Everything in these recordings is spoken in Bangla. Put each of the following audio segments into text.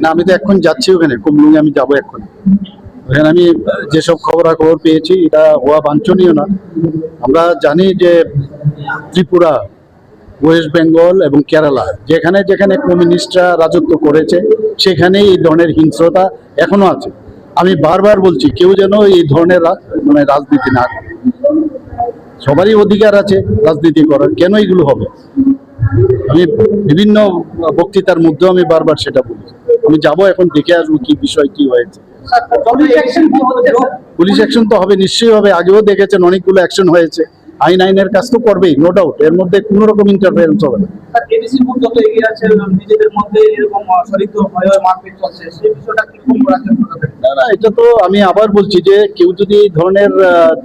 না, আমি তো এখন যাচ্ছি ওখানে কুমলুঙ্গি, আমি যাবো এখন ওখানে। আমি যেসব খবরাখবর পেয়েছি এটা হওয়া বাঞ্ছনীয় না। আমরা জানি যে ত্রিপুরা, ওয়েস্ট বেঙ্গল এবং কেরালা যেখানে যেখানে কমিউনিস্টরা রাজত্ব করেছে সেখানে এই ধরনের হিংস্রতা এখনো আছে। আমি বারবার বলছি কেউ যেন এই ধরনের রাজনীতি না করে। সবারই অধিকার আছে রাজনীতি করার, কেন এগুলো হবে? আমি বিভিন্ন বক্তৃতার মধ্যেও আমি বারবার সেটা বলি। আমি যাব এখন, দেখে আসবো কি বিষয় কি হয়েছে। পুলিশ অ্যাকশন তো হবে, নিশ্চয়ই হবে। আগেও দেখেছেন অনেকগুলো অ্যাকশন হয়েছে। আইনের কাজ তো করবেই, নো ডাউট। এর মধ্যে কোনো রকম ইন্টারফারেন্স হবে না। না, এটা তো আমি আবার বলছি যে কেউ যদি এই ধরনের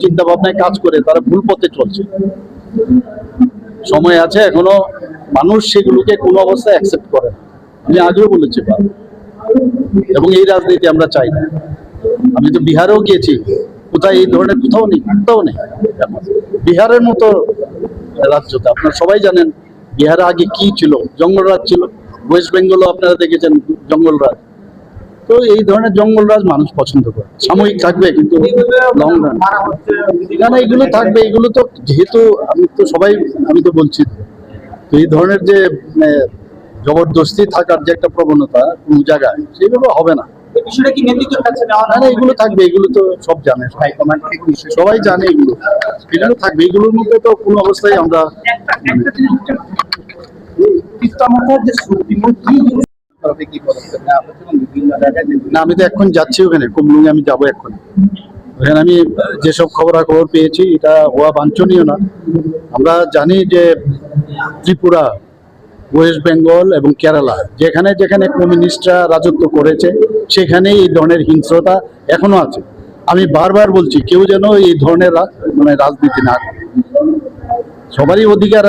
চিন্তা ভাবনায় কাজ করে তারা ভুল পথে চলছে। সময় আছে এখনো, মানুষ সেগুলোকে কোনো অবস্থায় অ্যাকসেপ্ট করে না। আমি আগেও বলেছি এবং এই রাজনীতি আমরা চাই না। আমি তো বিহারেও গিয়েছি, কোথায় এই ধরনের কোথাও নেই। বিহারের মতো রাজ্যতে আপনারা সবাই জানেন বিহারে আগে কি ছিল, জঙ্গলরাজ ছিল। ওয়েস্ট বেঙ্গলও আপনারা দেখেছেন জঙ্গলরাজ। তো এই ধরনের জঙ্গলরাজ মানুষ পছন্দ করে। সাময়িক থাকবে কিন্তু লং রান না, এগুলো থাকবে। এগুলো তো যেহেতু আমি তো বলছি, তো এই ধরনের যে জবরদস্তি থাকার যে একটা প্রবণতা কোন জায়গায়, সেগুলো হবে না। এগুলো থাকবে, এগুলো তো সব জানে, সবাই জানে। এগুলো থাকবে, এগুলোর মধ্যে তো কোনো অবস্থায় আমরা না, আমি তো এখন যাচ্ছি ওখানে কুমলুঙ্গি, আমি যাবো এখন ওখানে। আমি যেসব খবরাখবর পেয়েছি এটা হওয়া বাঞ্ছনীয় না। আমরা জানি যে ত্রিপুরা, ওয়েস্ট বেঙ্গল এবং কেরালা যেখানে যেখানে কমিউনিস্টরা রাজত্ব করেছে সেখানে এই ধরনের হিংস্রতা এখনো আছে। আমি বারবার বলছি কেউ যেন এই ধরনের রাজনীতি না করে। সবারই অধিকার